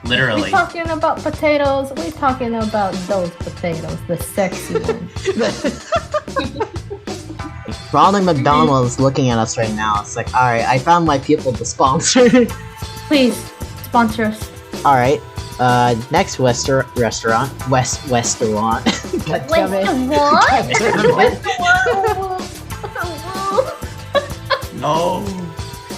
Literally. We're talking about potatoes. We're talking about those potatoes, the sexy ones. Ronald McDonald's looking at us right now. It's like, alright, I found my people to sponsor. Please sponsor us. Alright, next restaurant. God damn it. No.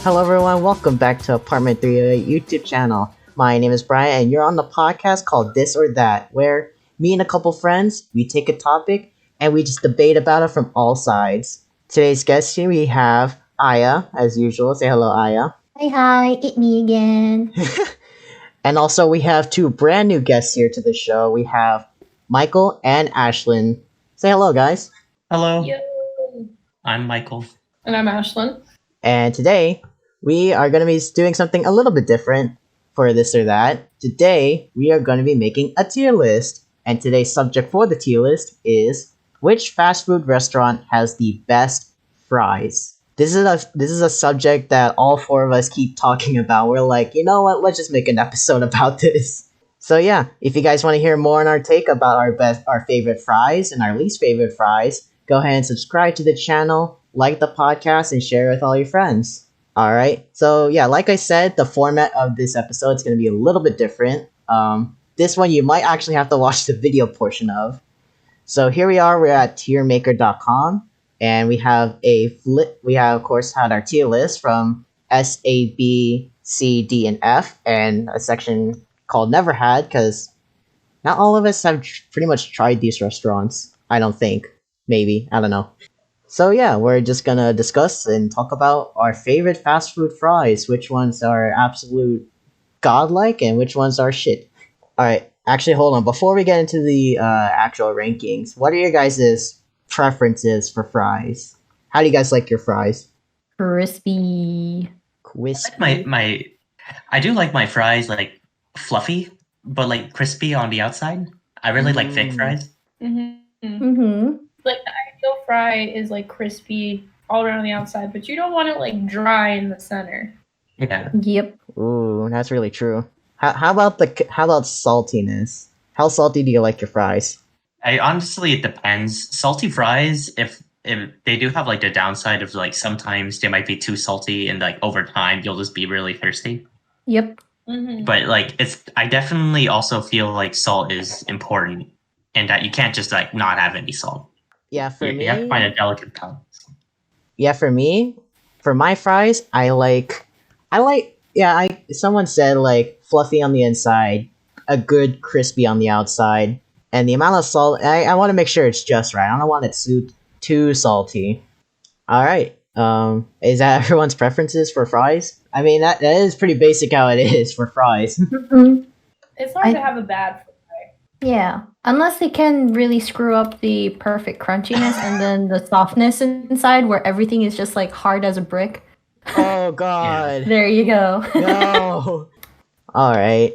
Hello everyone, welcome back to Apartment 308 YouTube channel. My name is Brian and you're on the podcast called This or That, where me and a couple friends, we take a topic and we just debate about it from all sides. Today's guest here we have Aya, as usual. Say hello, Aya. Hi, it's me again. And also we have two brand new guests here to the show. We have Michael and Ashlyn. Say hello, guys. Hello. Yo. I'm Michael. And I'm Ashlyn. And today, we are going to be doing something a little bit different for This or That. Today, we are going to be making a tier list. And today's subject for the tier list is, which fast food restaurant has the best fries? This is a subject that all four of us keep talking about. We're like, you know what, let's just make an episode about this. So yeah, if you guys want to hear more on our take about our favorite fries and our least favorite fries, go ahead and subscribe to the channel, like the podcast, and share it with all your friends. Alright, so yeah, like I said, the format of this episode is going to be a little bit different. This one you might actually have to watch the video portion of. So here we are, we're at tiermaker.com, and we have of course had our tier list from S, A, B, C, D, and F, and a section called Never Had, because not all of us have pretty much tried these restaurants. I don't think. Maybe. I don't know. So yeah, we're just gonna discuss and talk about our favorite fast food fries, which ones are absolute godlike and which ones are shit. Alright, actually hold on, before we get into the actual rankings, what are your guys' preferences for fries? How do you guys like your fries? Crispy. I do like my fries like fluffy, but like crispy on the outside. I really like thick fries. Mm-hmm. Like the ideal fry is like crispy all around the outside, but you don't want it like dry in the center. Yeah. Yep. Ooh, that's really true. How about saltiness? How salty do you like your fries? Honestly, it depends. Salty fries, if they do have like the downside of like sometimes they might be too salty and like over time you'll just be really thirsty. Yep. Mm-hmm. But like I definitely also feel like salt is important and that you can't just like not have any salt. Yeah, for me, you have to find a delicate balance. Yeah, for me, for my fries, someone said like fluffy on the inside, a good crispy on the outside, and the amount of salt, I want to make sure it's just right. I don't want it too salty. Alright, is that everyone's preferences for fries? I mean, that is pretty basic how it is for fries. It's hard to have a bad fry. Yeah, unless they can really screw up the perfect crunchiness and then the softness inside where everything is just like hard as a brick. Oh god. There you go. No. Alright.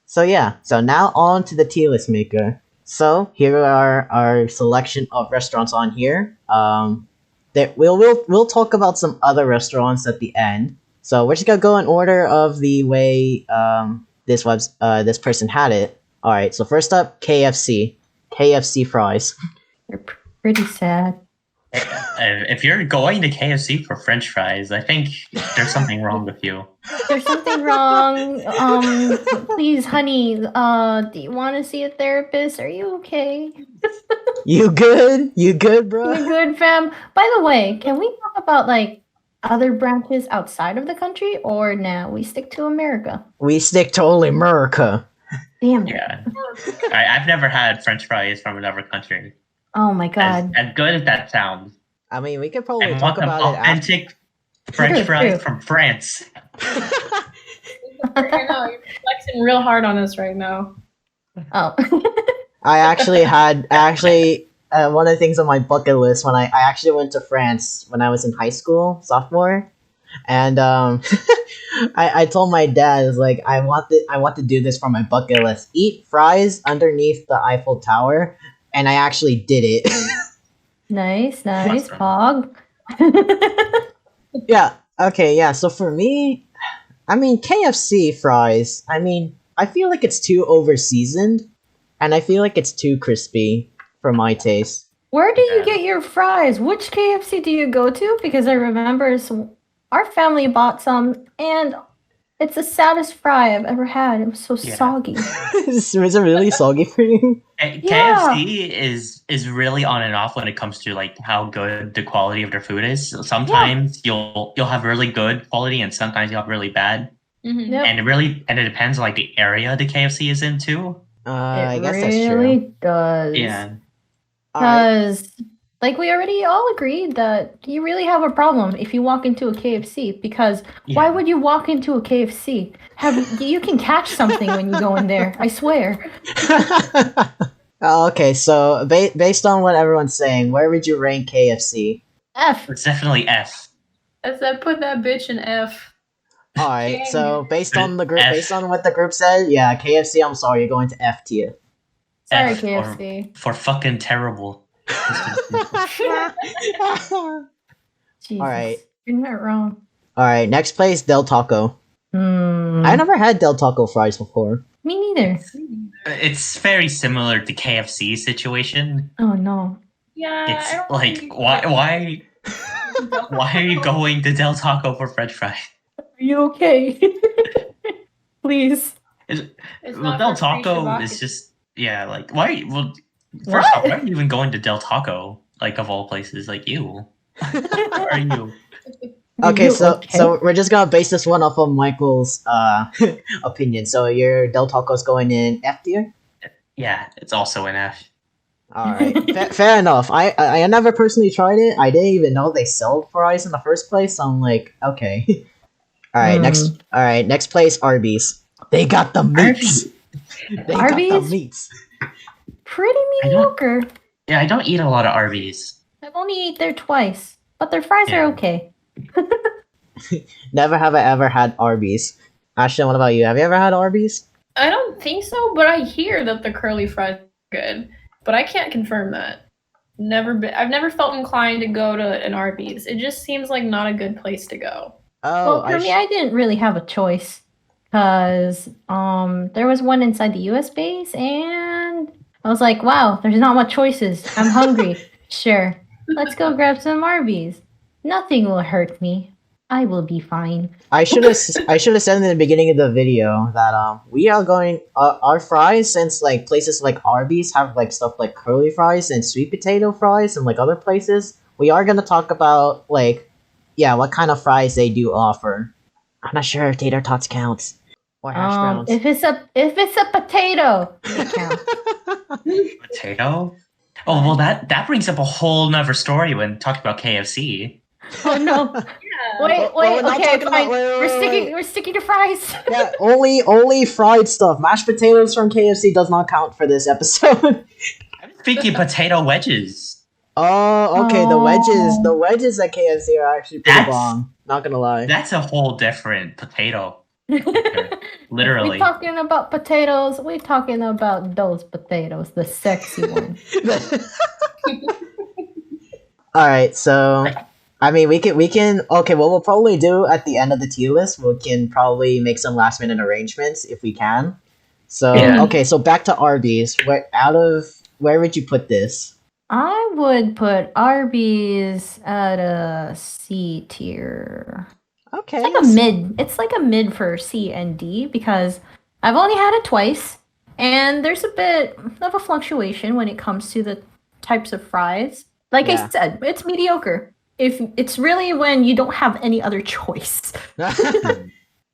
So yeah, so now on to the tier list maker. So here are our selection of restaurants on here. We'll talk about some other restaurants at the end. So we're just gonna go in order of the way this person had it. All right. So first up, KFC. KFC fries. They're pretty sad. If you're going to KFC for French fries, I think there's something wrong with you. There's something wrong. Please, honey. Do you want to see a therapist? Are you okay? You good? You good, bro? You good, fam? By the way, can we talk about like other branches outside of the country, or now we stick to America? We stick to only America. Damn it. Yeah. I've never had French fries from another country. Oh my god. As good as that sounds. I mean, we could probably I talk want about it after. authentic French fries from France. I know, you're flexing real hard on us right now. Oh. I actually one of the things on my bucket list when I actually went to France when I was in high school, sophomore, and I told my dad, I was like, I want to do this for my bucket list. Eat fries underneath the Eiffel Tower, and I actually did it. Nice, Awesome. Pog. Yeah. Okay. Yeah. So for me, I mean, KFC fries. I mean, I feel like it's too over seasoned, and I feel like it's too crispy for my taste. Where do you Yeah. get your fries? Which KFC do you go to? Because I remember our family bought some, and it's the saddest fry I've ever had. It was so Yeah. soggy. Was it really soggy for you? Yeah. KFC is really on and off when it comes to like how good the quality of their food is. So sometimes you'll have really good quality, and sometimes you'll have really bad. Mhm. Yep. And it depends on like the area the KFC is in too. I It guess that's true. really does. Yeah. Alright. Because, like, we already all agreed that you really have a problem if you walk into a KFC. Because why Yeah. would you walk into a KFC? You can catch something when you go in there. I swear. Okay, so based on what everyone's saying, where would you rank KFC? F. It's definitely F. I said put that bitch in F. Alright, Dang so based on the group, F. based on what the group said, yeah, KFC. I'm sorry, you're going to F tier. Sorry, F KFC. for fucking terrible. Jesus. Alright. You're not wrong. Alright, next place, Del Taco. Hmm. I never had Del Taco fries before. Me neither. It's very similar to KFC situation. Oh, no. Yeah, I It's don't like think- why are you going to Del Taco for French fries? Are you okay? Please. It's Well, not Del for free Taco Shabaka. is just like why? Well, first off, why are you even going to Del Taco? Like of all places, like you. Why are you? Okay, You so okay? so we're just gonna base this one off of Michael's opinion. So your Del Taco's going in F tier. Yeah, it's also an F. All right, fair enough. I never personally tried it. I didn't even know they sell fries in the first place. So I'm like, okay. All right, next place, Arby's. They got the meats. They got the Arby's? meats. Pretty I don't- mediocre. Yeah, I don't eat a lot of Arby's. I've only ate there twice, but their fries are Yeah. okay. Never have I ever had Arby's. Ashlyn, what about you? Have you ever had Arby's? I don't think so, but I hear that the curly fries are good. But I can't confirm that. I've never felt inclined to go to an Arby's. It just seems like not a good place to go. Oh, Well, for me, I didn't really have a choice because there was one inside the U.S. base, and I was like, "Wow, there's not much choices. I'm hungry. Sure, let's go grab some Arby's. Nothing will hurt me. I will be fine." I should have said in the beginning of the video that we are going our fries, since like places like Arby's have like stuff like curly fries and sweet potato fries and like other places. We are gonna talk about like what kind of fries they do offer. I'm not sure if tater tots counts or hash browns. If it's a potato, it counts. Potato? Oh well, that brings up a whole nother story when talking about KFC. Oh no! Yeah. Wait, we're not okay, talking about- fine. wait. We're sticking to fries. Yeah, only fried stuff. Mashed potatoes from KFC does not count for this episode. I'm speaking potato wedges. Oh, okay. Oh. The wedges at KFC are actually pretty That's- bomb. Not gonna lie. That's a whole different potato. Literally. We're talking about potatoes. We're talking about those potatoes, the sexy ones. All right, so I mean, we can. Okay, what we'll probably do at the end of the tier list, we can probably make some last minute arrangements if we can. So Yeah. okay, so back to Arby's. Where would you put this? I would put Arby's at a C tier. Okay, It's like a mid. It's like a mid for C and D because I've only had it twice, and there's a bit of a fluctuation when it comes to the types of fries. Like Yeah. I said, it's mediocre. If it's really when you don't have any other choice.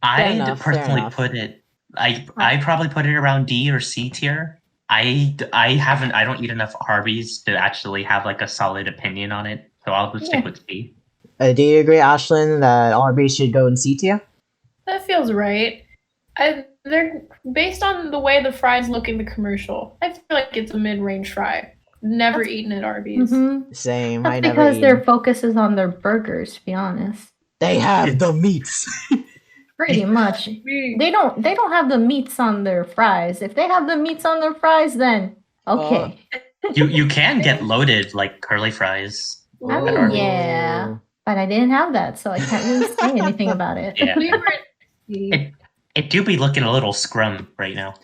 I'd enough, fair personally enough. put it. I probably put it around D or C tier. I don't eat enough Arby's to actually have like a solid opinion on it, so I'll just stick Yeah. with C. Do you agree, Ashlyn, that Arby's should go in C tier? That feels right. They're based on the way the fries look in the commercial. I feel like it's a mid-range fry. Never eaten at Arby's. Mhm. Same. That's I never because eat. their focus is on their burgers. To be honest, They have the meats. pretty much. They don't have the meats on their fries. If they have the meats on their fries, then okay. You can get loaded like curly fries. I mean, Arby's. yeah, but I didn't have that, so I can't really say anything about it. Yeah. We were- It do be looking a little scrum right now.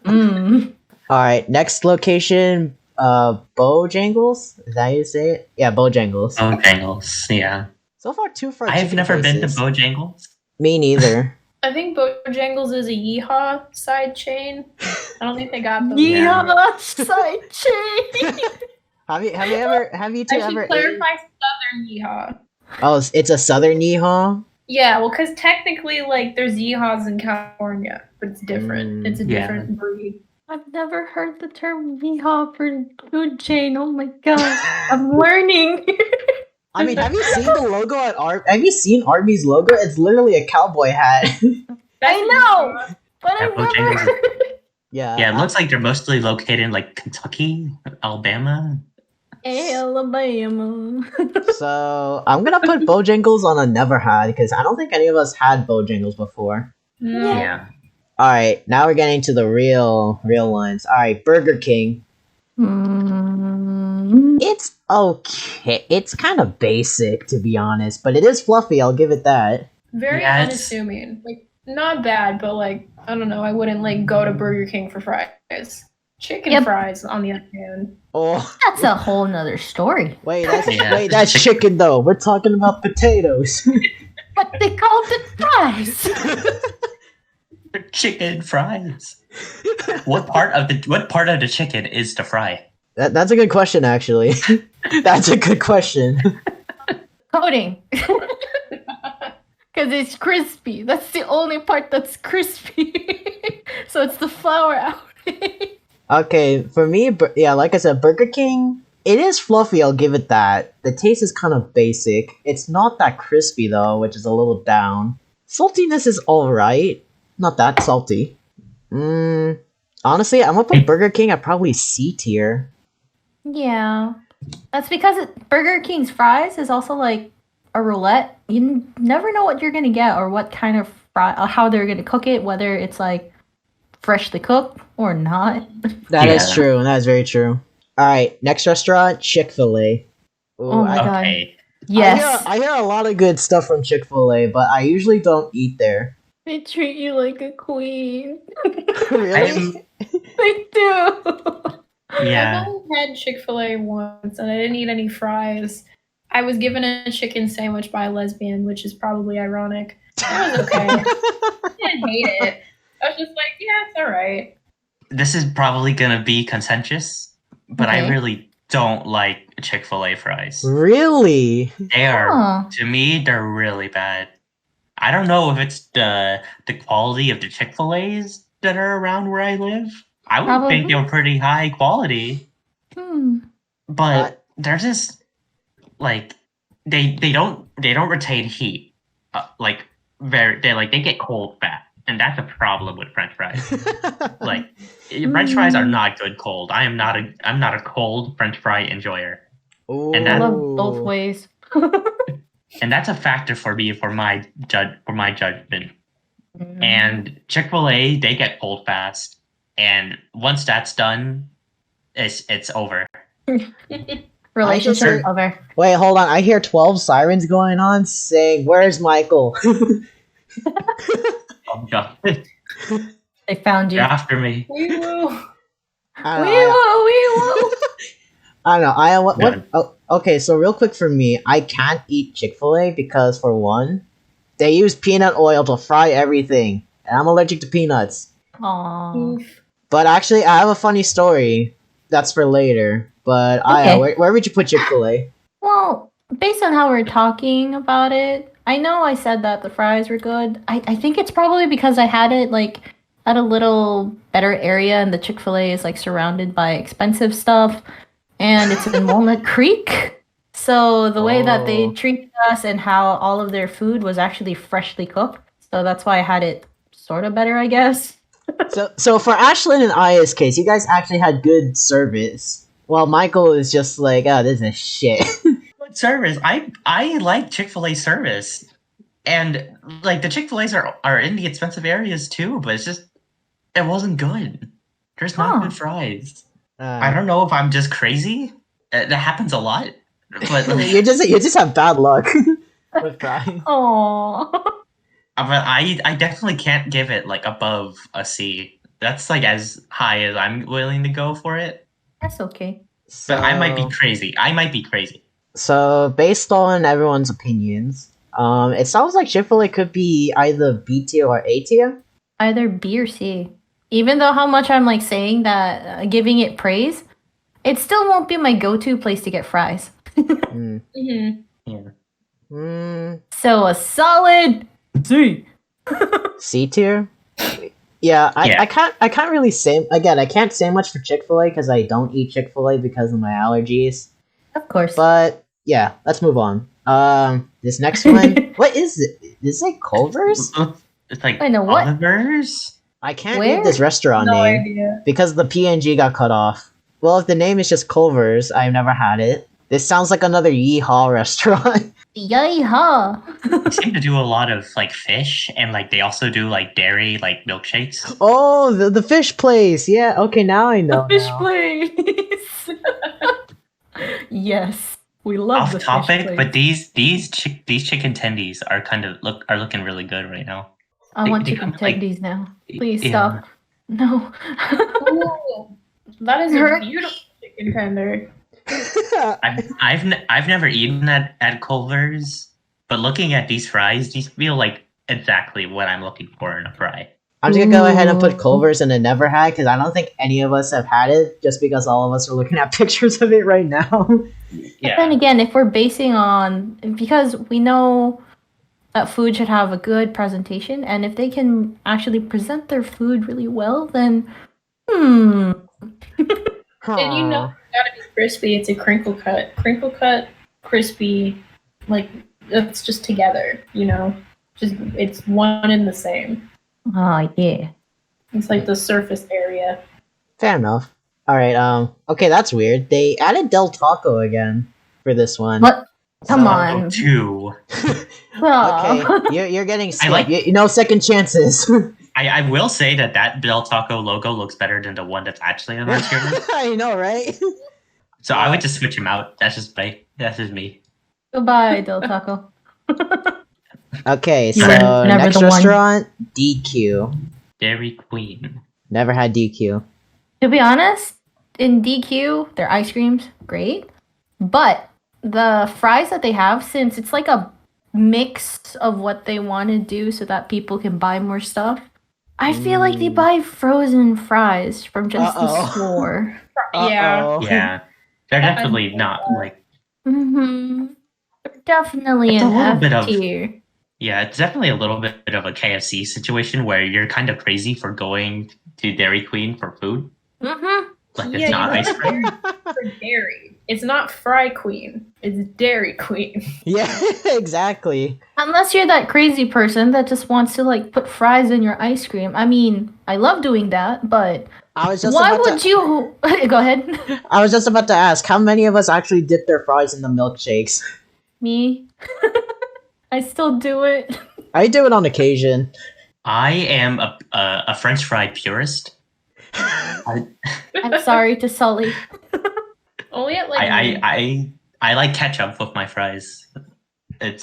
Mm. All right, next location, Bojangles. Is that how you say it? Yeah, Bojangles. Bojangles, yeah. So far, two fried I've chicken never been to places. Bojangles. Me neither. I think Bojangles is a Yeehaw side chain. I don't think they got those. Yeah. Yeah, side chain. Have you two I ever should ate? clarify Southern Yeehaw. Oh, it's a Southern Yeehaw. Yeah, well, because technically, like, there's Yeehaws in California, but it's different. It's a Yeah. different breed. I've never heard the term yeehaw for food chain. Oh my god, I'm learning. I mean, have you seen the logo at Have you seen Arby's logo? It's literally a cowboy hat. That's I know, Yeehaw. but Yeah, I've never Bojangles. heard. Yeah. Yeah, it looks like they're mostly located in like Kentucky, Alabama. Alabama. So I'm gonna put Bojangles on a never had because I don't think any of us had Bojangles before. No. Yeah. All right, now we're getting to the real ones. All right, Burger King. Mm. It's okay. It's kind of basic to be honest, but it is fluffy. I'll give it that. Very Yeah, it's- unassuming. Like, not bad, but, like, I don't know. I wouldn't, like, go to Burger King for fries. Chicken Yep. fries, on the other hand. Oh, That's a whole nother story. Yeah. that's chicken though. We're talking about potatoes. But they called it fries. They're chicken fries. What part of the chicken is to fry? That's a good question, actually. That's a good question. Coating. Because it's crispy. That's the only part that's crispy. So it's the flour outing. Okay, for me, yeah, like I said, Burger King, it is fluffy, I'll give it that. The taste is kind of basic. It's not that crispy, though, which is a little down. Saltiness is alright. Not that salty. Honestly, I'm gonna put Burger King at probably C tier. Yeah. That's because Burger King's fries is also like a roulette. You never know what you're going to get or what kind of fry, or how they're going to cook it, whether it's like freshly cooked or not. That is Yeah. true, that is very true. Alright, next restaurant, Chick-fil-A. Ooh, Oh my God. Okay. Yes. I hear a lot of good stuff from Chick-fil-A, but I usually don't eat there. They treat you like a queen. Really? They do. Yeah. I've only had Chick-fil-A once, and I didn't eat any fries. I was given a chicken sandwich by a lesbian, which is probably ironic. It was okay. I didn't hate it. I was just like, yeah, it's alright. This is probably gonna be contentious, but I Okay. really don't like Chick-fil-A fries. Really? They are, Huh. to me, they're really bad. I don't know if it's the quality of the Chick-fil-A's that are around where I live. I would think they were pretty high quality, Hmm. but they're just like they don't retain heat. They get cold fast, and that's a problem with French fries. Like French fries are not good cold. I'm not a cold French fry enjoyer, Ooh. And I that- love both ways. and that's a factor for me for my judgment. Mm. And Chick-fil-A, they get cold fast, and once that's done, it's over. Relationship I just- over. Wait, hold on. I hear 12 sirens going on saying, "Where's Michael?" Oh god, They found you. you're after me. Wee woo. I Wee don't know. woo, wee woo. I don't know. What? None. Oh, okay, so real quick for me, I can't eat Chick-fil-A because, for one, they use peanut oil to fry everything, and I'm allergic to peanuts. Aw. Oof. But actually, I have a funny story. That's for later. But Okay. where would you put Chick-fil-A? Well, based on how we're talking about it, I know I said that the fries were good. I think it's probably because I had it like at a little better area and the Chick-fil-A is like surrounded by expensive stuff and it's in Walnut Creek. So the way that they Oh. treated us and how all of their food was actually freshly cooked. So that's why I had it sort of better, I guess. So for Ashlyn and Aya's case, you guys actually had good service. While Michael is just like, oh, this is shit. Good service. I like Chick-fil-A service, and like the Chick-fil-A's are in the expensive areas too, but it's just it wasn't good. There's not Huh. good fries. I don't know if I'm just crazy. That happens a lot, but you just have bad luck with fries. Aww. But I definitely can't give it like above a C. That's like as high as I'm willing to go for it. That's okay. So, But I might be crazy. So based on everyone's opinions, it sounds like Chick-fil-A could be either B tier or A tier. Either B or C. Even though how much I'm like saying that, giving it praise, it still won't be my go-to place to get fries. Mm. Mhm. Yeah. Mm, So a solid C. C tier. Yeah, Yeah. I can't really say again. I can't say much for Chick-fil-A because I don't eat Chick-fil-A because of my allergies. Of course. But yeah, let's move on. This next one, what is it? Is it Culver's? It's like I know what. Oliver's. I can't Where? read this restaurant No name idea. because the PNG got cut off. Well, if the name is just Culver's, I've never had it. This sounds like another Yeehaw restaurant. Yay-ha! They seem to do a lot of like fish, and like they also do like dairy like milkshakes. Oh, the fish place. Yeah. Okay, now I know. The fish now. place. Yes, we love Off the topic, fish place. but these chicken tendies are looking really good right now. I want they chicken come, like- tendies now. Please Yeah. stop. No. Ooh, that is a Hurt. beautiful chicken tender. I've never eaten at Culver's, but looking at these fries, these feel like exactly what I'm looking for in a fry. I'm just gonna go ahead and put Ooh. Culver's in the never had because I don't think any of us have had it. Just because all of us are looking at pictures of it right now. But then again, if we're basing on, because we know that food should have a good presentation, and if they can actually present their food really well, then And you know it's gotta be crispy. It's a crinkle cut. Crinkle cut, crispy, like it's just together, you know? Just it's one and the same. Oh yeah. It's like the surface area. Fair enough. All right. Okay, that's weird. They added Del Taco again for this one. What? Come So- on. Two. Aw. Okay, you're getting skipped. like- You know, second chances. I will say that Del Taco logo looks better than the one that's actually on my screen. I know, right? So I would just switch them out. That's just me. Goodbye, Del Taco. Okay, You so were never next the one. restaurant, DQ. Dairy Queen. Never had DQ. To be honest, in DQ, their ice cream's great, but the fries that they have, since it's like a mix of what they want to do so that people can buy more stuff, I feel like they buy frozen fries from just the Uh-oh. store. Yeah. Uh-oh. Yeah. They're definitely not like Mm-hmm. Definitely It's a an little F bit of- tier. yeah, it's definitely a little bit of a KFC situation where you're kind of crazy for going to Dairy Queen for food. Mm-hmm. Like Yeah, it's not you ice go cream. for dairy. It's not Fry Queen. It's Dairy Queen. Yeah, exactly. Unless you're that crazy person that just wants to like put fries in your ice cream. I mean, I love doing that, but I was just why about would to, you go ahead? I was just about to ask how many of us actually dip their fries in the milkshakes. Me? I still do it. I do it on occasion. I am a French fry purist. I'm sorry to Sully. Only at like I like ketchup with my fries.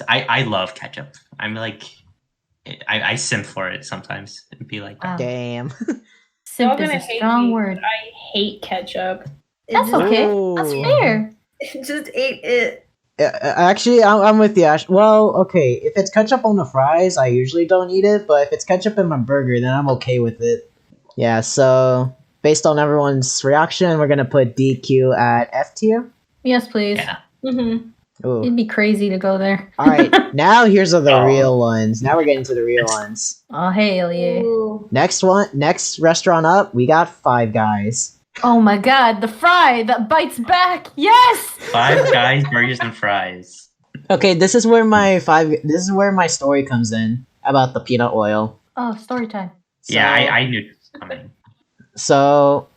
I love ketchup. I'm like I simp for it sometimes. It'd be like that. Wow. Damn. Simp Y'all is gonna a hate strong me, word. but I hate ketchup. That's okay. That's Ooh. fair. Just ate it. Actually, I'm with you, Ash. Well, okay, if it's ketchup on the fries, I usually don't eat it, but if it's ketchup in my burger, then I'm okay with it. Yeah, so based on everyone's reaction, we're gonna put DQ at F tier. Yes, please. Yeah. Mm-hmm. Ooh. It'd be crazy to go there. Alright, now here's the Oh. real ones. Now we're getting to the real ones. Oh, hell yeah. Next restaurant up, we got Five Guys. Oh my god, the fry that bites back. Yes! Five Guys burgers and fries. Okay, this is where my story comes in about the peanut oil. Oh, story time. Yeah, So- I knew this was coming. So,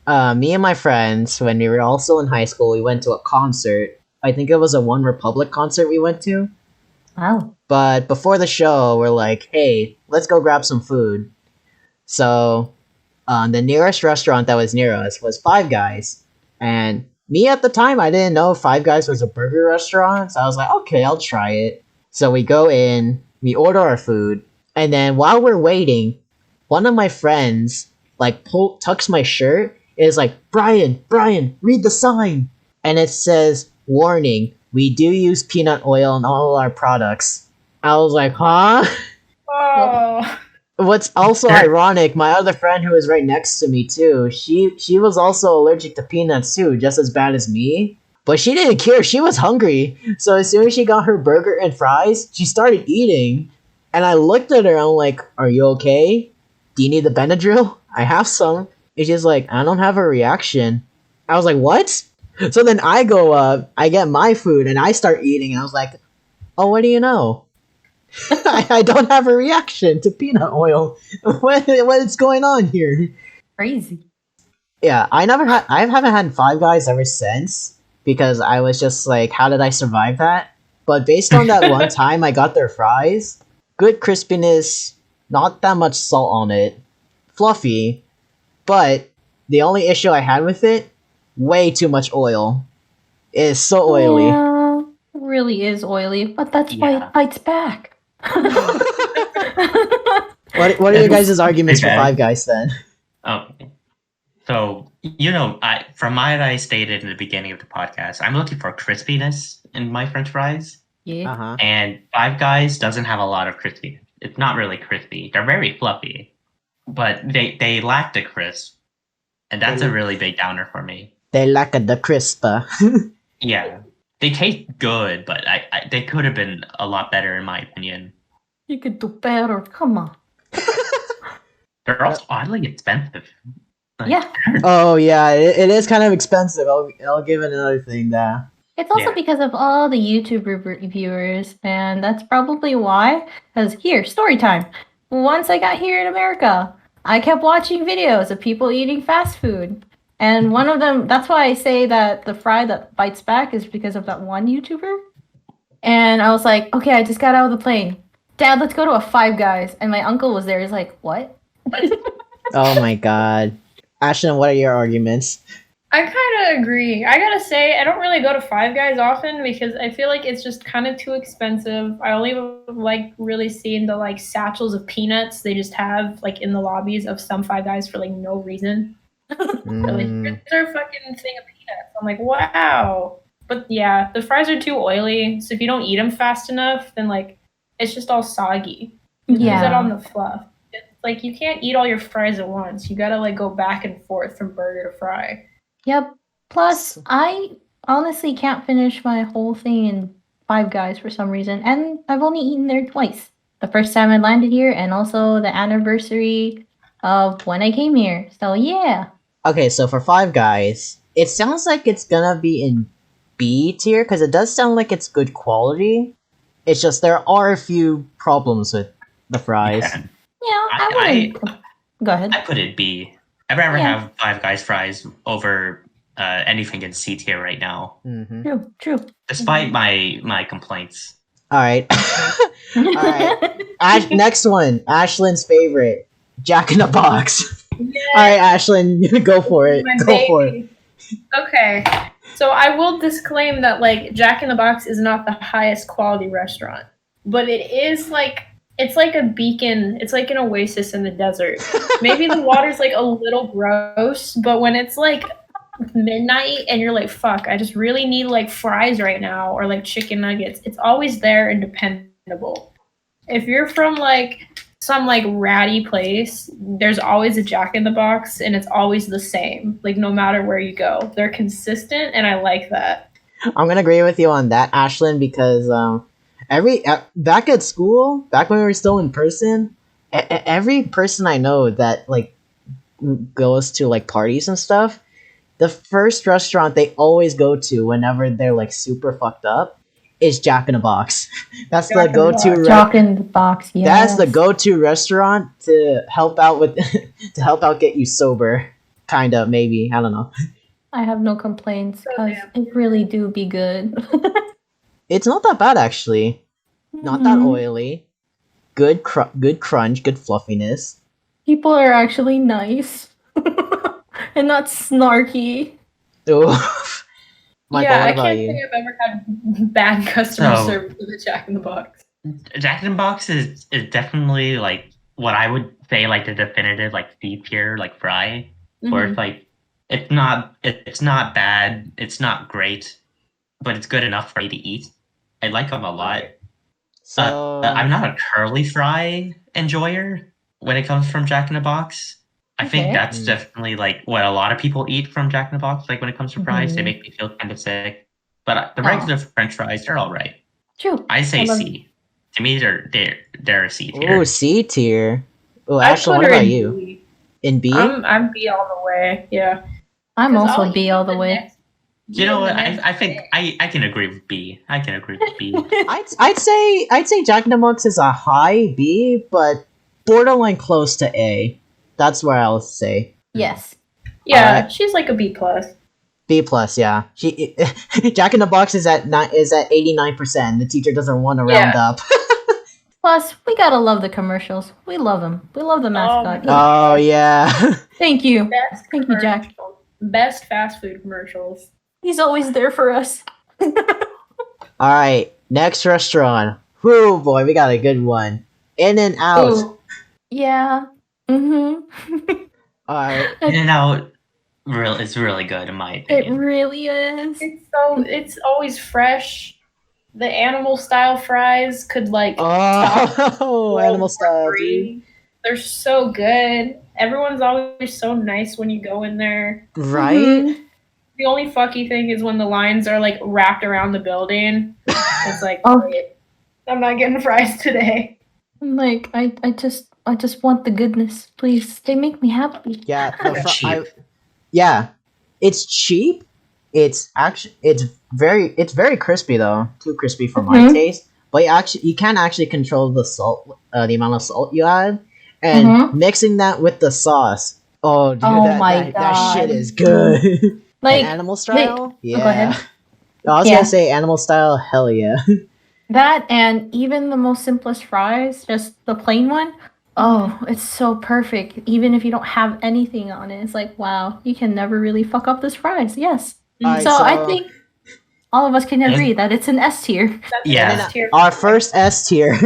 me and my friends, when we were also in high school, we went to a concert. I think it was a One Republic concert we went to. Wow. But before the show, we're like, hey, let's go grab some food. So, the nearest restaurant that was near us was Five Guys. And me at the time, I didn't know Five Guys was a burger restaurant. So I was like, okay, I'll try it. So we go in, we order our food. And then while we're waiting, one of my friends like tucks my shirt. Is like, Brian, read the sign, and it says, "Warning: We do use peanut oil in all our products." I was like, huh? Oh. What's also ironic, my other friend who was right next to me too, she was also allergic to peanuts too, just as bad as me. But she didn't care. She was hungry. So as soon as she got her burger and fries, she started eating. And I looked at her, I'm like, "Are you okay? Do you need the Benadryl? I have some." And she's like, "I don't have a reaction." I was like, "What?" So then I go up, I get my food, and I start eating, and I was like, "Oh, what do you know? I don't have a reaction to peanut oil. What is going on here?" Crazy. Yeah, I haven't had Five Guys ever since because I was just like, how did I survive that? But based on that one time I got their fries, good crispiness, not that much salt on it, fluffy, but the only issue I had with it, way too much oil. It is so oily. Yeah, it really is oily, but that's why Yeah. it bites back. What are your guys' arguments for bad. Five Guys then? So from what I stated in the beginning of the podcast, I'm looking for crispiness in my French fries, Yeah. Uh-huh. and Five Guys doesn't have a lot of crispy. It's not really crispy. They're very fluffy, but they lack the crisp, and that's a really big downer for me. They lack the crispa. Yeah, they taste good, but they could have been a lot better in my opinion. You could do better. Come on. They're also oddly expensive. Like, Yeah. Oh yeah, it is kind of expensive. I'll give it another thing there. It's also Yeah. because of all the YouTube reviewers, and that's probably why. Because here, story time. Once I got here in America, I kept watching videos of people eating fast food. And one of them, that's why I say that the fry that bites back is because of that one YouTuber. And I was like, okay, I just got out of the plane. Dad, let's go to a Five Guys. And my uncle was there. He's like, what? Oh my god. Ashlyn, what are your arguments? I kind of agree. I gotta say, I don't really go to Five Guys often because I feel like it's just kind of too expensive. I only like really seeing the like satchels of peanuts they just have like in the lobbies of some Five Guys for like no reason. They're like, Mm, here's our fucking thing of peanuts. I'm like, wow. But yeah, the fries are too oily, so if you don't eat them fast enough, then like it's just all soggy. You lose that on Yeah. the fluff. It's like you can't eat all your fries at once. You gotta like go back and forth from burger to fry. Yep. Plus, I honestly can't finish my whole thing in Five Guys for some reason. And I've only eaten there twice. The first time I landed here, and also the anniversary of when I came here. So, yeah. Okay, so for Five Guys, it sounds like it's gonna be in B tier because it does sound like it's good quality. It's just there are a few problems with the fries. yeah. Yeah, I wouldn't. Go ahead. I put it B. I'd rather Yeah. have Five Guys fries over anything in C tier right now, Mm-hmm. True. despite my complaints. All right. Next one, Ashlyn's favorite, Jack in the Box. All right, Ashlyn, go for it. My Go for it. baby. Okay. So I will disclaim that like Jack in the Box is not the highest quality restaurant, but it is like it's like a beacon. It's like an oasis in the desert. Maybe the water's like a little gross, but when it's like midnight and you're like, fuck, I just really need like fries right now or like chicken nuggets, it's always there and dependable. If you're from like some like ratty place, there's always a Jack in the Box and it's always the same. Like no matter where you go, they're consistent and I like that. I'm gonna agree with you on that, Ashlyn, because back at school, back when we were still in person, every person I know that like goes to like parties and stuff, the first restaurant they always go to whenever they're like super fucked up is Jack in the Box. That's Jack the in the go-to. Box. Jack in the Box, yeah. That's the go-to restaurant to help out with to help out get you sober. Kind of, maybe, I don't know. I have no complaints Oh, because it really do be good. It's not that bad actually. Not that Mhm. oily. Good crunch, good fluffiness. People are actually nice and not snarky. Ooh. Michael, yeah, what I about can't you? think I've ever had bad customer So- service with a Jack in the Box. Jack in the Box is definitely like what I would say like the definitive like C tier like fry, where it's like it's not bad, it's not great, but it's good enough for me to eat. I like them a lot. I'm So not a curly fry enjoyer when it comes from Jack in the Box. I think Okay. that's definitely like what a lot of people eat from Jack in the Box. Like when it comes to fries, they Mhm. make me feel kind of sick. But the Oh. regular French fries, they're all right. True. I say I love- C. To me, they're a C tier. ooh, C tier. Ooh, I Ashlyn, put what her about in you? B. In B? I'm B all the way. Yeah. I'm 'Cause also I'll B eat all the way. next- You know even what? the next I think day. I can agree with B. I can agree with B. I'd say Jack in the Box is a high B, but borderline close to A. That's where I'll say Yes. Yeah, Alright. she's like a B plus. B plus. Yeah, she Jack in the Box is at 89%. The teacher doesn't want to round Yeah. up. Plus, we gotta love the commercials. We love them. We love the mascot. Oh yeah. Thank you. Best Thank you, Jack. commercials. Best fast food commercials. He's always there for us. All right, next restaurant. Whoo boy, we got a good one. In and Out. Ooh, Yeah. Mm-hmm. All right. In and Out, it's really good in my It opinion. really is. it's always fresh. The animal style fries could like Oh, animal World style. War Dude. III. They're so good. Everyone's always so nice when you go in there. Right? Mhm. The only fucky thing is when the lines are like wrapped around the building. It's like, Oh. wait, I'm not getting fries today. I'm like, I just want the goodness. Please, they make me happy. Yeah, the Cheap. yeah, it's cheap. It's actually it's very crispy though. Too crispy for my Mhm. taste. But you can actually control the salt, the amount of salt you add, and Mhm. mixing that with the sauce. Oh, dude, Oh that, my that shit God. is good. Like, And animal style, go ahead. I was Yeah. gonna say animal style. Hell yeah. that and even the most simplest fries, just the plain one. Oh, it's so perfect. Even if you don't have anything on it, it's like, wow, you can never really fuck up this fries. Yes. Alright, So I think all of us can agree that it's an S tier. That's Yeah. the best tier. our first S tier.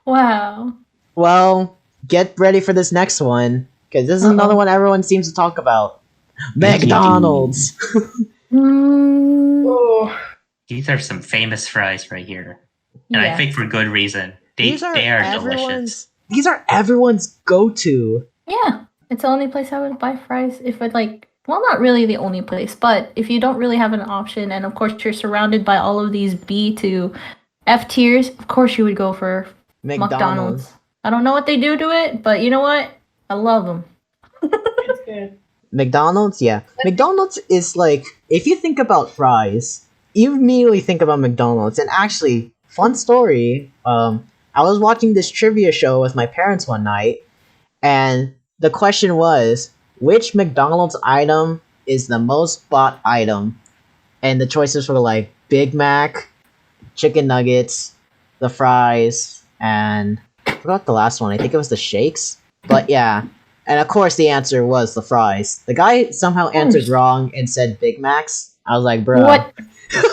Wow. Well, get ready for this next one because this is another Uh-oh. one everyone seems to talk about. McDonald's. Mm, Oh, These are some famous fries right here, and I yes. think for good reason. They are delicious. These are everyone's go-to. Yeah, it's the only place I would buy fries if it like, well, not really the only place, but if you don't really have an option, and of course you're surrounded by all of these B to F tiers, of course you would go for McDonald's. I don't know what they do to it, but you know what? I love them. it's good. McDonald's, yeah. McDonald's is like, if you think about fries, you immediately think about McDonald's. And actually, fun story. I was watching this trivia show with my parents one night, and the question was, which McDonald's item is the most bought item? And the choices were like Big Mac, chicken nuggets, the fries, and I forgot the last one. I think it was the shakes. But yeah. And of course the answer was the fries. The guy somehow answered wrong and said Big Macs. I was like, bro. What?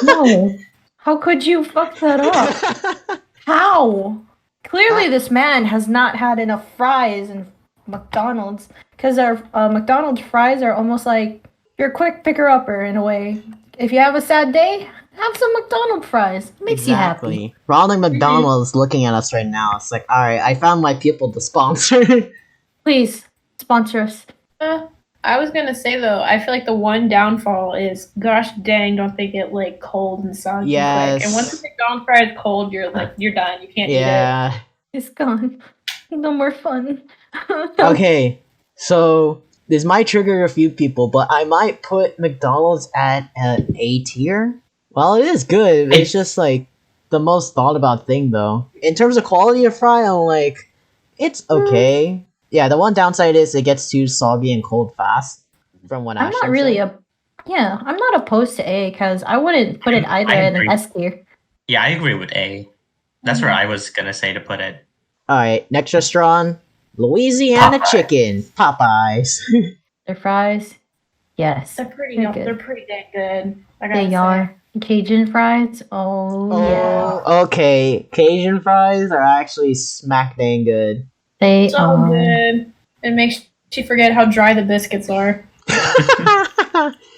No. How could you fuck that up? How? Clearly, this man has not had enough fries in McDonald's because our McDonald's fries are almost like your quick picker upper in a way. If you have a sad day, have some McDonald's fries. It makes you happy. Ronald McDonald's looking at us right now. It's like, alright, I found my people to sponsor. Please sponsor us. I was gonna say though, I feel like the one downfall is, gosh dang, don't they get like cold and soggy Yes. quick? And once the McDonald's fry is cold, you're done. You can't eat it. Yeah. It's gone. No more fun. Okay, so this might trigger a few people, but I might put McDonald's at an A tier. Well, it is good. It's just like the most thought about thing though. In terms of quality of fry, I'm like, it's okay. Yeah, the one downside is it gets too soggy and cold fast. From what I'm Ashlyn not really said. I'm not opposed to A because I wouldn't put it either I in an agree. S tier. Yeah, I agree with A. That's where I was gonna say to put it. Alright, next restaurant, Louisiana Popeyes. Chicken, Popeyes. Their fries. Yes. They're pretty. They're They're good. pretty dang good. I gotta They say. are. Cajun fries. Oh, yeah. Oh, okay. Cajun fries are actually smack dang good. They So are. good. It makes you forget how dry the biscuits are.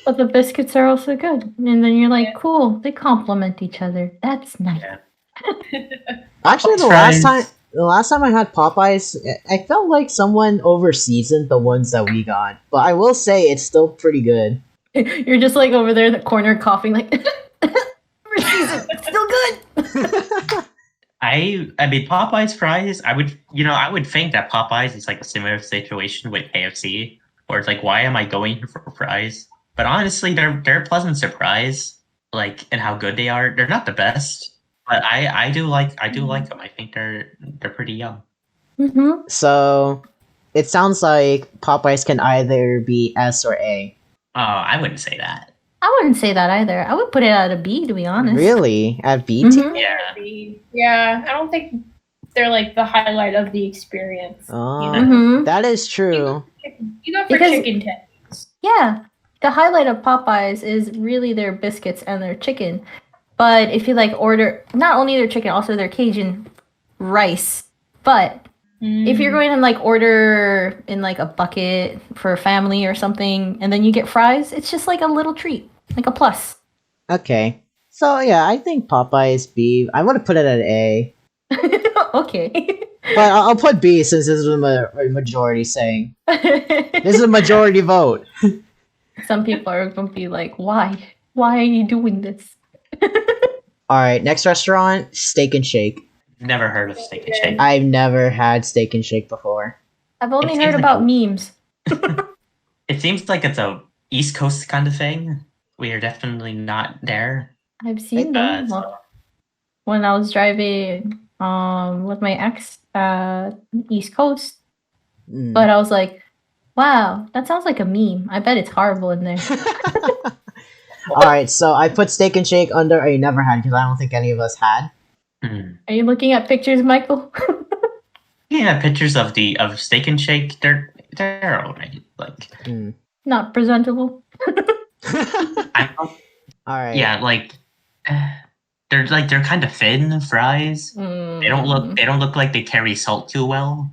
But the biscuits are also good. And then you're like, Yeah. cool. They complement each other. That's nice. Yeah. Actually, Popeyes the last time I had Popeyes, I felt like someone over seasoned the ones that we got. But I will say it's still pretty good. You're just like over there in the corner coughing, like, it's still good. I mean Popeyes fries. I would think that Popeyes is like a similar situation with KFC, where it's like, why am I going here for fries? But honestly, they're a pleasant surprise, like in how good they are. They're not the best, but I do like them. I think they're pretty yum. Mm-hmm. So it sounds like Popeyes can either be S or A. I wouldn't say that. I wouldn't say that either. I would put it at a B, to be honest. Really? At B Mhm. tier? Yeah. Yeah, I don't think they're like the highlight of the experience. Oh, Mhm. that is true. You go for Because- chicken tenders. Yeah. The highlight of Popeyes is really their biscuits and their chicken. But if you like order not only their chicken, also their Cajun rice. But if you're going to like order in like a bucket for a family or something, and then you get fries, it's just like a little treat, like a plus. Okay. So yeah, I think Popeyes B. I want to put it at A. Okay. But I'll put B since this is a majority saying. This is a majority vote. Some people are going to be like, why? Why are you doing this? Alright, next restaurant, Steak and Shake. Never heard of Steak and Shake. I've never had Steak and Shake before. I've only It heard seems like about a- memes. It seems like it's a East Coast kind of thing. We are definitely not there. I've seen them so- when I was driving with my ex East Coast. Mm. But I was like, wow, that sounds like a meme. I bet it's horrible in there. Alright, so I put Steak and Shake under I never had because I don't think any of us had. Hmm. Are you looking at pictures, Michael? Yeah, pictures of Steak and Shake. They're alright. Like Mm. Not presentable. I don't, Alright. yeah, like they're kind of thin fries. They don't look like they carry salt too well.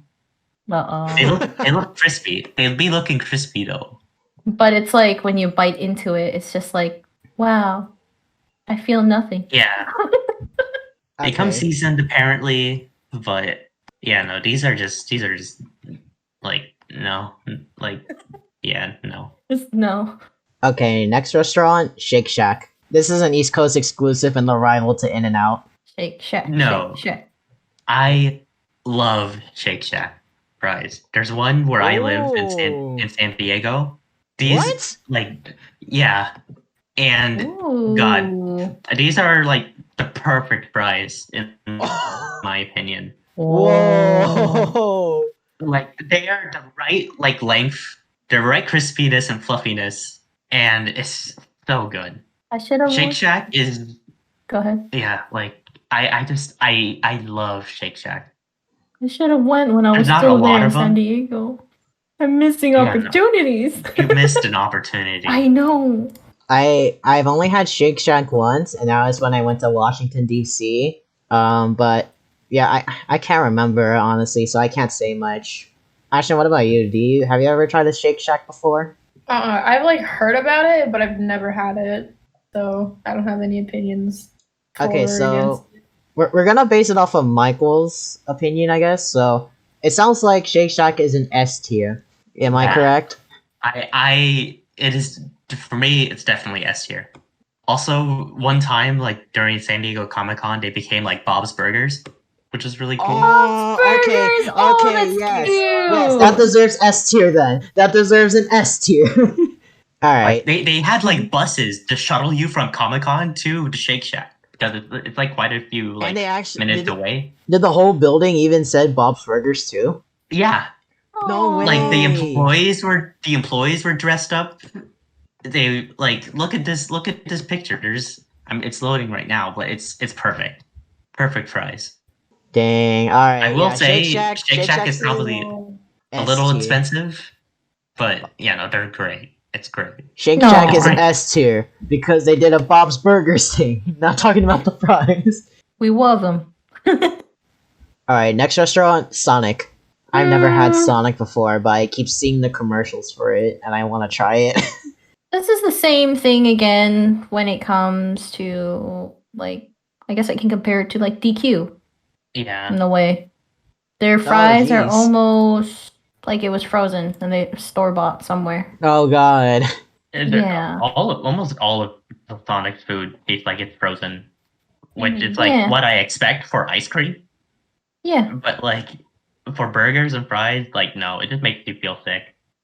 They look crispy. They'll be looking crispy though. But it's like when you bite into it, it's just like, wow, I feel nothing. Yeah, they come Okay. seasoned apparently, but yeah, no, these are just like no, like yeah, no. Just no. Okay, next restaurant, Shake Shack. This is an East Coast exclusive and the rival to In-N-Out. Shake Shack. No. Shake Shack. I love Shake Shack fries. There's one where I live in San Diego. These What? like yeah, and Ooh. God. these are like the perfect fries in my opinion. Whoa! Like they are the right like length, the right crispiness and fluffiness, and it's so good. I should have. Shake Shack is Go ahead. yeah, like I love Shake Shack. I should have went when I There's was not a still lot there in of San them. Diego. I'm missing Yeah, no. opportunities. You missed an opportunity. I know. I've only had Shake Shack once, and that was when I went to Washington D.C. But yeah, I can't remember honestly, so I can't say much. Ashlyn, what about you? Have you ever tried a Shake Shack before? I've like heard about it, but I've never had it, so I don't have any opinions. Okay, for or so against it. we're gonna base it off of Michael's opinion, I guess. So it sounds like Shake Shack is an S tier. Am I Yeah. correct? It is for me. It's definitely S tier. Also, one time, like during San Diego Comic Con, they became like Bob's Burgers, which was really cool. Burgers! Oh, that's yes. cute. Yes, that deserves S tier then. That deserves an S tier. Alright. Like they had like buses to shuttle you from Comic Con to the Shake Shack because it's like quite a few like and they actually minutes away. did the whole building even said Bob's Burgers too? Yeah, No way. like the Hey. employees were dressed up. They like look at this picture. It's loading right now, but it's perfect. Perfect fries. Dang. Alright. I will say Shake Shake Shack Shack's is probably Oh, a little S tier. expensive, but yeah, no, they're great. It's great. Shake No. Shack is S tier because they did a Bob's Burgers thing. Not talking about the fries. We love them. Alright, next restaurant, Sonic. I've never had Mm. Sonic before, but I keep seeing the commercials for it, and I want to try it. This is the same thing again when it comes to, like, I guess I can compare it to, like, DQ Yeah. in a way. Their fries are jeez. almost like it was frozen and they store-bought somewhere. Oh god. Yeah. Almost all of the Sonic's food tastes like it's frozen, which Mhm. is like Yeah. what I expect for ice cream. Yeah. But like for burgers and fries, like no, it just makes you feel sick.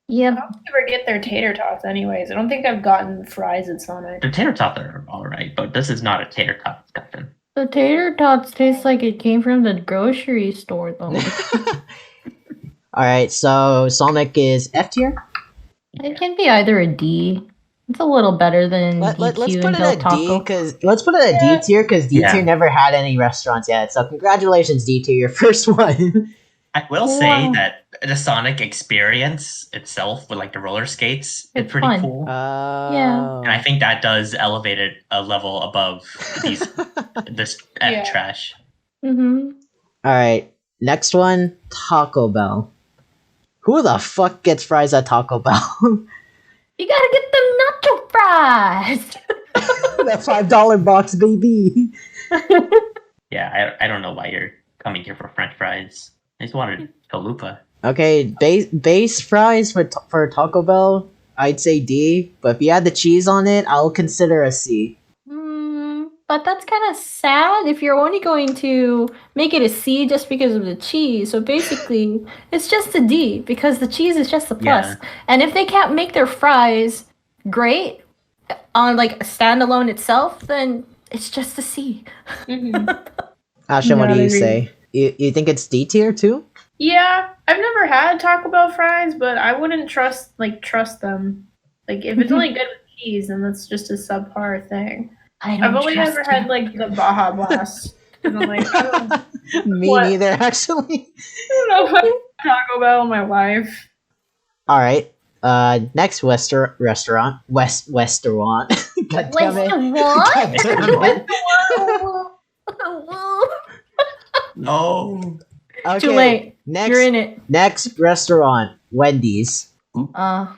I Yep. don't ever get their tater tots anyways. I don't think I've gotten fries at Sonic. The tater tots are all right, but this is not a tater tot discussion. The tater tots taste like it came from the grocery store, though. Alright, so Sonic is F tier? It can be either a D. It's a little better than Let's DQ put it and Del at D, Taco. because let's put it at D tier, because D tier Yeah. never had any restaurants yet. So congratulations, D tier, your first one. I will Wow. say that the Sonic experience itself with like the roller skates is It's pretty fun. cool. Yeah. And I think that does elevate it a level above this F Yeah. trash. Mm-hmm. Alright, next one, Taco Bell. Who the fuck gets fries at Taco Bell? You gotta get them nacho fries. That $5 box, baby. Yeah, I don't know why you're coming here for French fries. I just wanted chalupa. Okay, base fries for Taco Bell, I'd say D. But if you add the cheese on it, I'll consider a C. But that's kind of sad if you're only going to make it a C just because of the cheese. So basically, it's just a D because the cheese is just a plus. And if they can't make their fries great on like a standalone itself, then it's just a C. Mhm. Ashlyn, what do Yeah, I you agree. say? You think it's D tier too? Yeah, I've never had Taco Bell fries, but I wouldn't trust them. Like if it's only good with cheese, then that's just a subpar thing. I don't I've only trust ever you. had like the Baja Blast. And I'm like, I Me What? neither, actually. don't know if I had Taco Bell in my life. All right. Next restaurant. God damn it. God damn it. No. Okay. Too late. Next, You're in it. next restaurant, Wendy's.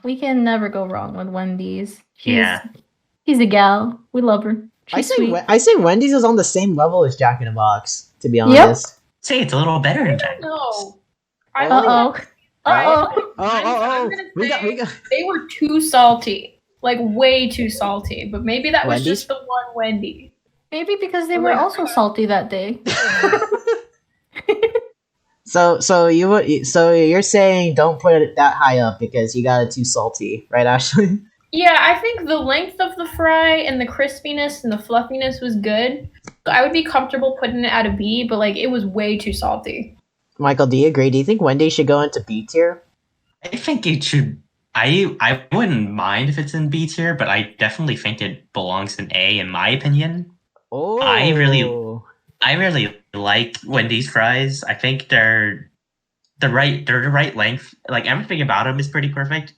We can never go wrong with Wendy's. Yeah. She's a gal. We love her. She's sweet. I say Wendy's is on the same level as Jack in the Box. To be Yep. honest. Say it's a little better than Jack. No. Uh-oh. Uh-oh. I'm gonna We got. they were too salty. Like way too salty. But maybe that was Wendy's? just the one Wendy. Maybe because they Oh were my also God. salty that day. So you're saying don't put it that high up because you got it too salty, right, Ashley? Yeah, I think the length of the fry and the crispiness and the fluffiness was good. So I would be comfortable putting it at a B, but like it was way too salty. Michael, do you agree? Do you think Wendy's should go into B tier? I think it should. I wouldn't mind if it's in B tier, but I definitely think it belongs in A, in my opinion. Oh, I really like Wendy's fries. I think they're the right length. Like everything about them is pretty perfect.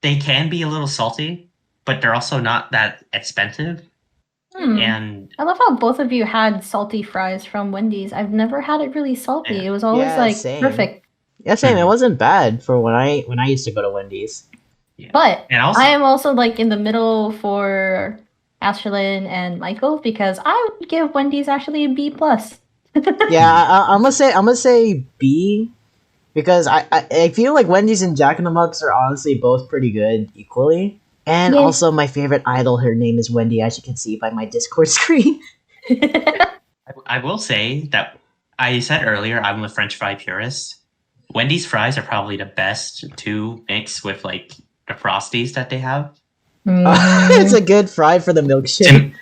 They can be a little salty, but they're also not that expensive. And I love how both of you had salty fries from Wendy's. I've never had it really salty. Yeah. It was always Yeah, like same. perfect. Yeah, same. It Mhm. wasn't bad for when I used to go to Wendy's. But and also I am also like in the middle for Ashlyn and Michael because I would give Wendy's actually a B plus. Yeah, I'm gonna say B because I feel like Wendy's and Jack in the Box are honestly both pretty good equally. And Yeah. also my favorite idol, her name is Wendy, as you can see by my Discord screen. I will say that I said earlier I'm a French fry purist. Wendy's fries are probably the best to mix with like the Frosties that they have. It's a good fry for the milkshake.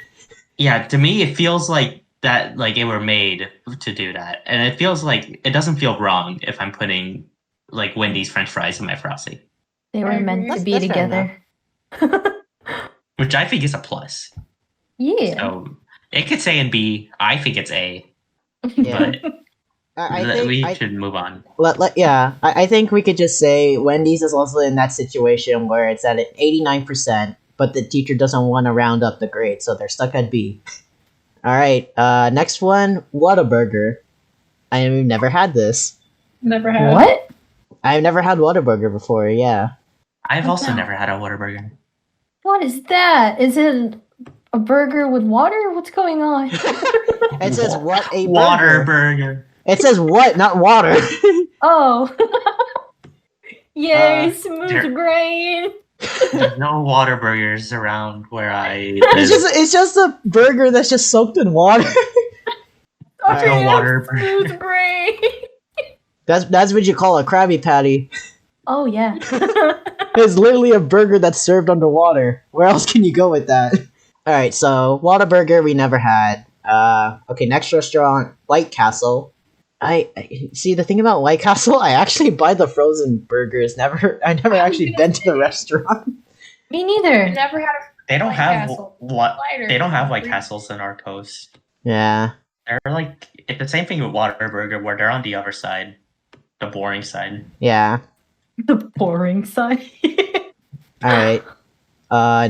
To me, it feels like that, like it were made to do that, and it feels like it doesn't feel wrong if I'm putting like Wendy's French fries in my Frosty, They were meant to be That's fair together. which I think is a plus. Yeah. So it could say in B. I think it's A, Yeah. but We should move on. I think we could just say Wendy's is also in that situation where it's at an 89%, but the teacher doesn't want to round up the grade, so they're stuck at B. All right, next one, Whataburger. I've never had this. Never had. What? I've never had Whataburger before. Yeah. I've also never had a Whataburger. What is that? Is it a burger with water? What's going on? It says what a water burger. burger. It says what, not water. Oh. Yay, smooth there- grain. There's no water burgers around where I live. It's just a burger that's just soaked in water. There's no water Smooth burger. grain. That's what you call a Krabby Patty. Oh, yeah. It's literally a burger that's served underwater. Where else can you go with that? Alright, so Whataburger we never had. Okay, next restaurant, White Castle. I see the thing about White Castle, I actually buy the frozen burgers. I never actually been to the restaurant. Me I neither. never had a. They don't White have Castle. what Lighter. they don't have White Castles in our coast. Yeah. They're like it's the same thing with Whataburger where they're on the other side, the boring side. Yeah. The boring side. Alright.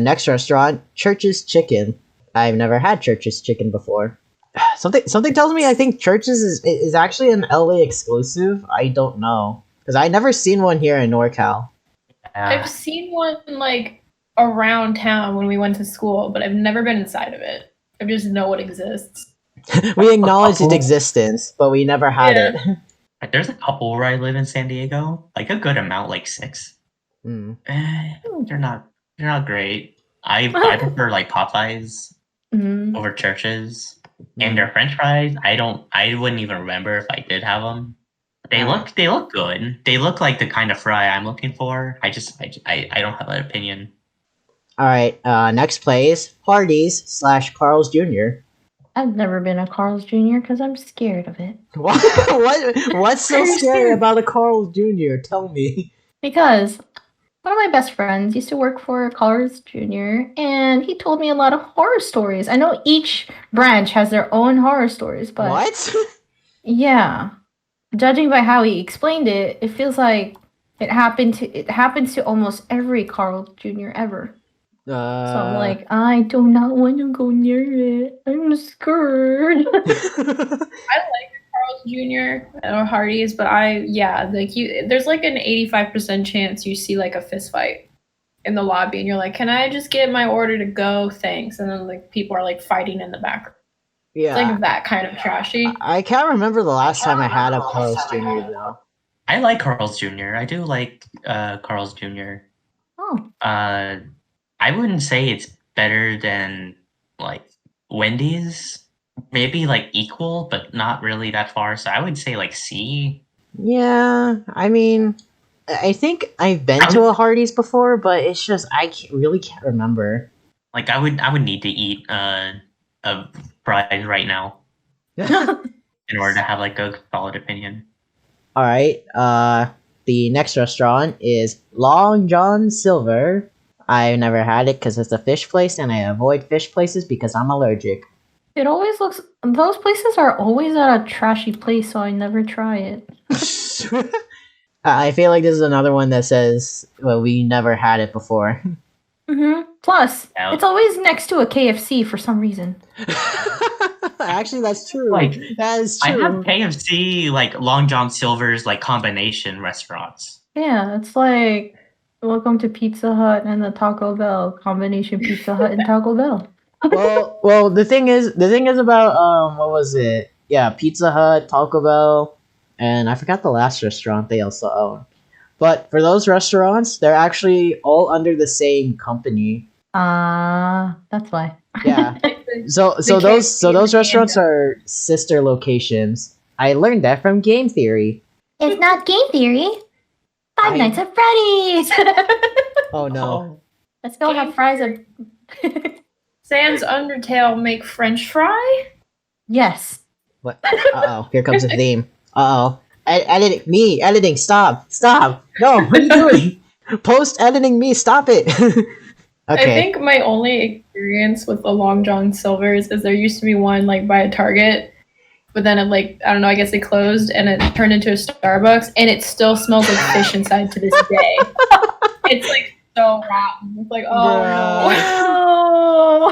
Next restaurant, Church's Chicken. I've never had Church's Chicken before. Something tells me I think Church's is actually an LA exclusive. I don't know. Because I never seen one here in NorCal. I've seen one like around town when we went to school, but I've never been inside of it. I just know it exists. We acknowledge its existence, but we never had Yeah. it. There's a couple where I live in San Diego, like a good amount, like 6. Mm. They're not great. I prefer like Popeyes Mm. over Church's, and their French fries. I wouldn't even remember if I did have them. They look good. They look like the kind of fry I'm looking for. I don't have an opinion. Alright, next place, Hardee's / Carl's Jr. I've never been a Carl's Jr. because I'm scared of it. What's so scary about a Carl's Jr.? Tell me. Because one of my best friends used to work for Carl's Jr. and he told me a lot of horror stories. I know each branch has their own horror stories, but What? yeah, judging by how he explained it, it feels like it happens to almost every Carl's Jr. ever. So I'm like, I do not want to go near it. I'm scared. I like Carl's Jr. or Hardee's, but there's like an 85% chance you see like a fist fight in the lobby, and you're like, "Can I just get my order to go? Thanks." And then like people are like fighting in the background. Yeah. It's like that kind of trashy. I can't remember the last time I had a Carl's Jr. though. I like Carl's Jr. I do like Carl's Jr. Oh, I wouldn't say it's better than like Wendy's. Maybe like equal, but not really that far. So I would say like C. Yeah, I mean, I think I've been to a Hardee's before, but it's just really can't remember. Like I would need to eat a fries right now in order to have like a solid opinion. All right. The next restaurant is Long John Silver. I've never had it because it's a fish place, and I avoid fish places because I'm allergic. it always looks. Those places are always at a trashy place, so I never try it. I feel like this is another one that says, well, we never had it before. Plus, Yeah. it's always next to a KFC for some reason. Actually, that's true. Like, that is I true. have KFC like Long John Silver's like combination restaurants. Yeah, it's like welcome to Pizza Hut and the Taco Bell combination. Pizza Hut and Taco Bell. well, the thing is about what was it? Yeah, Pizza Hut, Taco Bell, and I forgot the last restaurant they also own. But for those restaurants, they're actually all under the same company. That's why. Yeah. So those restaurants are sister locations. I learned that from game theory. It's not game theory. Five I- Nights at Freddy's. Oh no. Let's go have fries. Sans Undertale make French fry? Yes. What? Uh-oh, here comes the theme. Uh-oh. Editing, stop. No, what are you doing? Post-editing me, stop it. I Okay. think my only experience with the Long John Silver's is there used to be one like by a Target, but then it like I don't know. I guess it closed and it turned into a Starbucks, and it still smells like fish inside to this day. It's like so rotten. It's like oh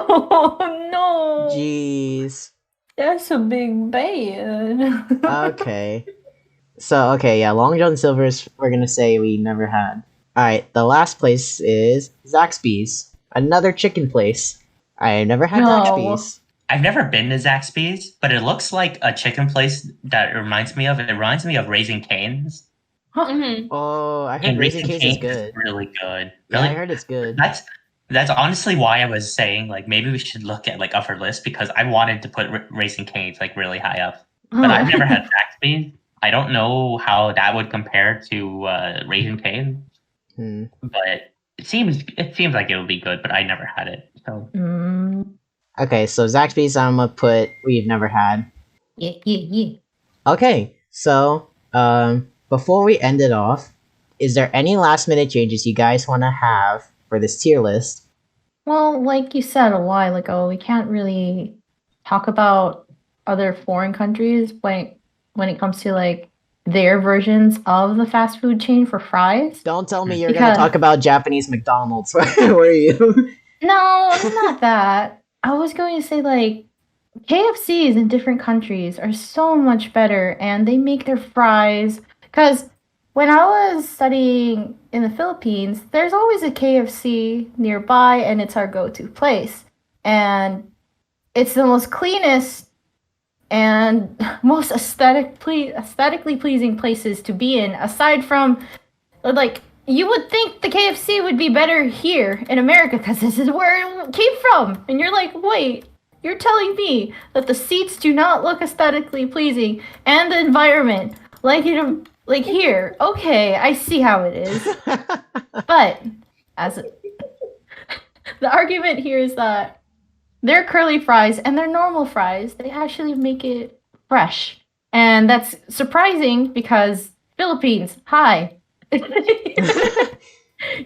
Oh no! Jeez. That's a big bad. Okay. So, okay, yeah, Long John Silver's we're gonna say we never had. Alright, the last place is Zaxby's. Another chicken place. I never had No. Zaxby's. I've never been to Zaxby's, but it looks like a chicken place that reminds me of. It reminds me of Raising Cane's. Mhm. Oh, I heard And Raising Raising Cane's is Cane's good. is really good. Yeah, Really, I heard it's good. that's honestly why I was saying like maybe we should look at like upper list because I wanted to put Raising Cane's like really high up, but I've never had Zaxby's. I don't know how that would compare to Raising Cane's, but it seems like it would be good. But I never had it, so Okay, so Zaxby's I'm gonna put we've never had. Yeah. Okay, so before we end it off, is there any last minute changes you guys want to have for this tier list? Well, like you said a while ago, we can't really talk about other foreign countries when it comes to like their versions of the fast food chain for fries. Don't tell me you're Because- gonna talk about Japanese McDonald's. Where are you? No, not that. I was going to say like KFCs in different countries are so much better and they make their fries because when I was studying in the Philippines, there's always a KFC nearby and it's our go-to place. And it's the most cleanest and most aesthetically pleasing places to be in aside from like you would think the KFC would be better here in America because this is where it came from. And you're like, wait, you're telling me that the seats do not look aesthetically pleasing and the environment like here. Okay, I see how it is. But the argument here is that their curly fries and their normal fries, they actually make it fresh. And that's surprising because Philippines, hi.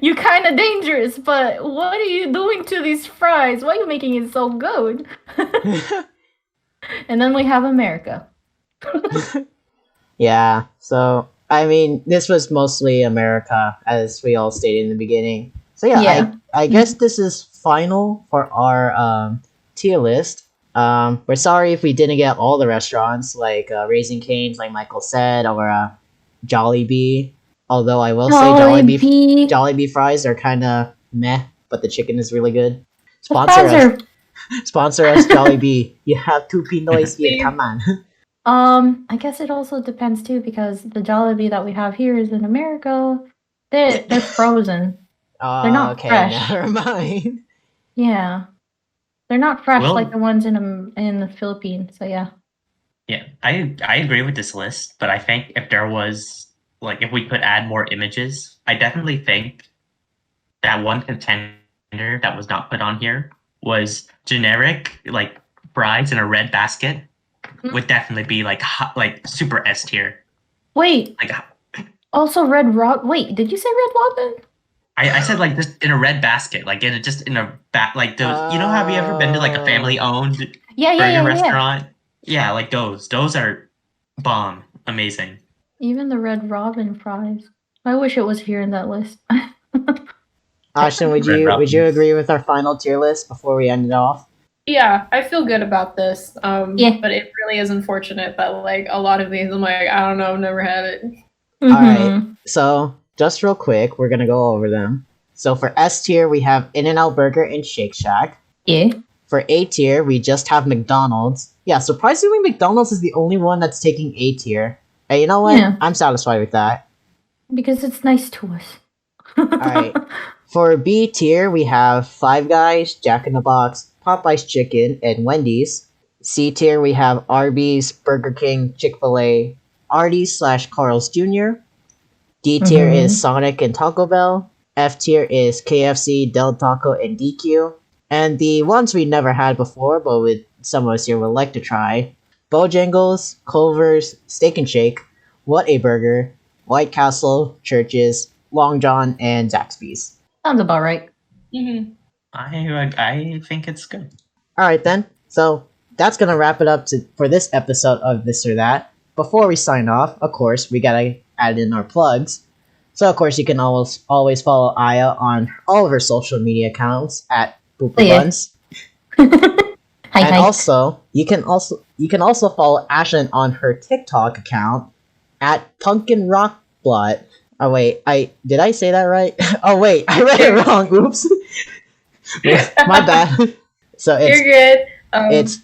You kind of dangerous, but what are you doing to these fries? Why are you making it so good? And then we have America. Yeah, so I mean, this was mostly America, as we all stated in the beginning. So yeah. I guess this is final for our tier list. We're sorry if we didn't get all the restaurants, like Raising Cane's, like Michael said, or Jollibee. Although I will say Jollibee fries are kind of meh, but the chicken is really good. Sponsor us, Jollibee. You have two Pinoys here, come on. I guess it also depends too because the Jollibee that we have here is in America. They're frozen. They're not fresh. Never mind. Yeah, they're not fresh like the ones in the Philippines. So yeah. Yeah, I agree with this list, but I think if there was like if we could add more images, I definitely think that one contender that was not put on here was generic like fries in a red basket would definitely be like super S tier. Wait. Like also Red Robin. Wait, did you say Red Robin? I said like just in a red basket, like in a like those. You know, have you ever been to like a family owned burger restaurant? Yeah, like those. Those are bomb, amazing. Even the Red Robin fries. I wish it was here in that list. Ashlyn, would you agree with our final tier list before we end it off? Yeah, I feel good about this. Yeah. But it really is unfortunate that like a lot of these I'm like, I don't know, I've never had it. Alright, so just real quick, we're gonna go over them. So for S tier, we have In-N-Out Burger and Shake Shack. Yeah. For A tier, we just have McDonald's. Yeah, surprisingly, McDonald's is the only one that's taking A tier. Hey, you know what? Yeah. I'm satisfied with that. Because it's nice to us. Alright. For B tier, we have Five Guys, Jack in the Box, Popeye's Chicken, and Wendy's. C tier, we have Arby's, Burger King, Chick-fil-A, Arby's/Carl's Jr. D tier is Sonic and Taco Bell. F tier is KFC, Del Taco, and DQ. And the ones we never had before, but with some of us here would like to try: Bojangles, Culver's, Steak and Shake, What a Burger, White Castle, Church's, Long John, and Zaxby's. Sounds about right. Mm-hmm. I think it's good. Alright then, so that's gonna wrap it up for this episode of This or That. Before we sign off, of course, we gotta add in our plugs. So, of course, you can always follow Aya on all of her social media accounts at Boopabuns. And also, you can also follow Ashlyn on her TikTok account at Pumpkin Rock Blot. Oh wait, did I say that right? Oh wait, I read it wrong. Oops. My bad. So You're good. it's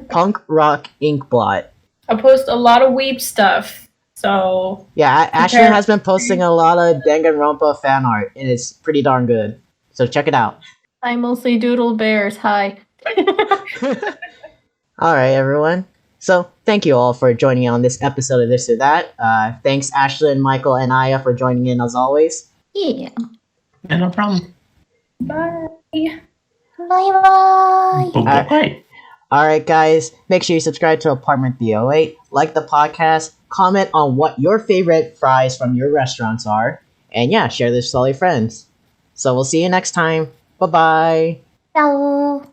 Punk Rock Ink Blot. I post a lot of weep stuff. So yeah, Ashlyn has been posting a lot of Danganronpa fan art, and it's pretty darn good. So check it out. I mostly doodle bears. Hi. All right, everyone. So thank you all for joining in on this episode of This or That. Thanks, Ashlyn, Michael, and Aya for joining in as always. Yeah. Yeah, no problem. bye. Bye-bye. Bye. All right, guys. Make sure you subscribe to Apartment B08, like the podcast, comment on what your favorite fries from your restaurants are, and yeah, share this with all your friends. So we'll see you next time. Bye-bye. Ciao.